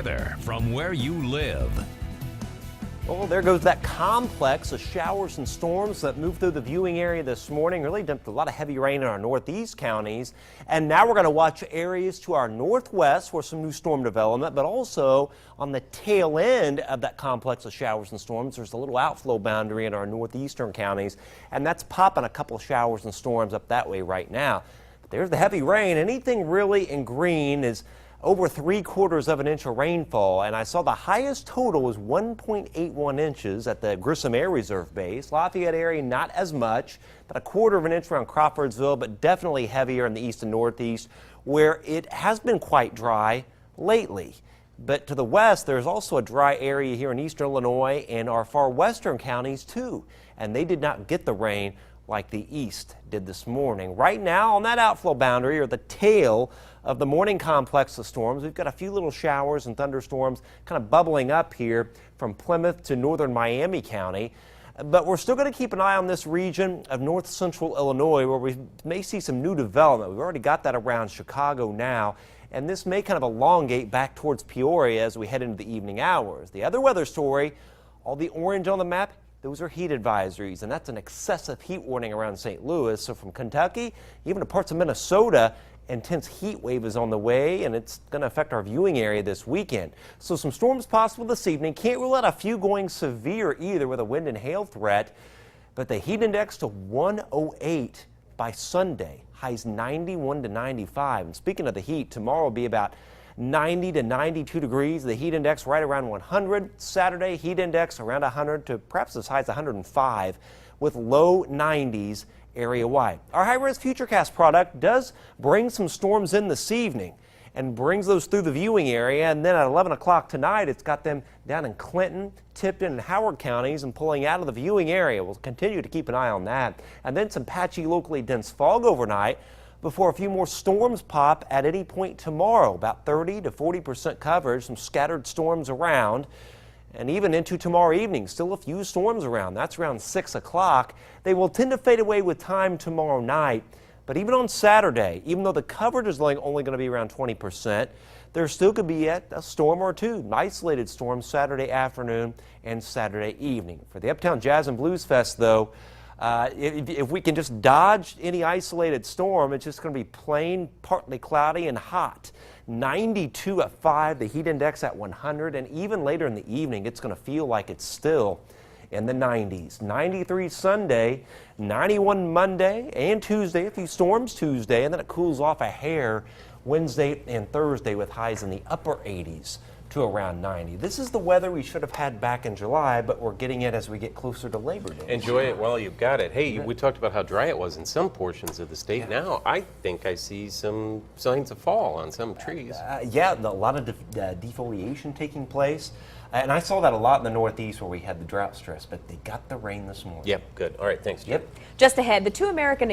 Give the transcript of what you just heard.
Weather from where you live. Well, there goes that complex of showers and storms that moved through the viewing area this morning. Really dumped a lot of heavy rain in our northeast counties. And now we're going to watch areas to our northwest for some new storm development, but also on the tail end of that complex of showers and storms, there's a little outflow boundary in our northeastern counties, and that's popping a couple of showers and storms up that way right now. But there's the heavy rain. Anything really in green is over 3/4 of an inch of rainfall, and I saw the highest total was 1.81 inches at the Grissom Air Reserve Base. Lafayette area, not as much, but a 1/4 of an inch around Crawfordsville, but definitely heavier in the east and northeast, where it has been quite dry lately. But to the west, there's also a dry area here in eastern Illinois and our far western counties too, and they did not get the rain like the east did this morning. Right now on that outflow boundary, or the tail of the morning complex of storms, we've got a few little showers and thunderstorms kind of bubbling up here from Plymouth to northern Miami County. But we're still going to keep an eye on this region of north central Illinois, where we may see some new development. We've already got that around Chicago now, and this may kind of elongate back towards Peoria as we head into the evening hours. The other weather story, all the orange on the map, those are heat advisories, and that's an excessive heat warning around St. Louis. So from Kentucky, even to parts of Minnesota, intense heat wave is on the way, and it's going to affect our viewing area this weekend. So some storms possible this evening. Can't rule out a few going severe either with a wind and hail threat, but the heat index to 108 by Sunday. Highs 91 to 95. And speaking of the heat, tomorrow will be about 90 to 92 degrees. The heat index right around 100. Saturday, heat index around 100 to perhaps as high as 105 with low 90s area-wide. Our high-res Futurecast product does bring some storms in this evening and brings those through the viewing area, and then at 11 o'clock tonight it's got them down in Clinton, Tipton, and Howard counties and pulling out of the viewing area. We'll continue to keep an eye on that. And then some patchy locally dense fog overnight before a few more storms pop at any point tomorrow. About 30 to 40% coverage, some scattered storms around. And even into tomorrow evening, still a few storms around. That's around 6 o'clock. They will tend to fade away with time tomorrow night. But even on Saturday, even though the coverage is only going to be around 20%, there still could be a storm or two, isolated storms Saturday afternoon and Saturday evening. For the Uptown Jazz and Blues Fest, though, if we can just dodge any isolated storm, it's just going to be plain, partly cloudy and hot. 92 at 5, the heat index at 100, and even later in the evening, it's going to feel like it's still in the 90s. 93 Sunday, 91 Monday and Tuesday, a few storms Tuesday, and then it cools off a hair Wednesday and Thursday with highs in the upper 80s to around 90. This is the weather we should have had back in July, but we're getting it as we get closer to Labor Day. Enjoy it while you've got it. Hey, we talked about how dry it was in some portions of the state. Now I think I see some signs of fall on some trees. Yeah, a lot of defoliation taking place. And I saw that a lot in the Northeast where we had the drought stress, but they got the rain this morning. Yep, good. All right, thanks, Jim. Yep. Just ahead, the two American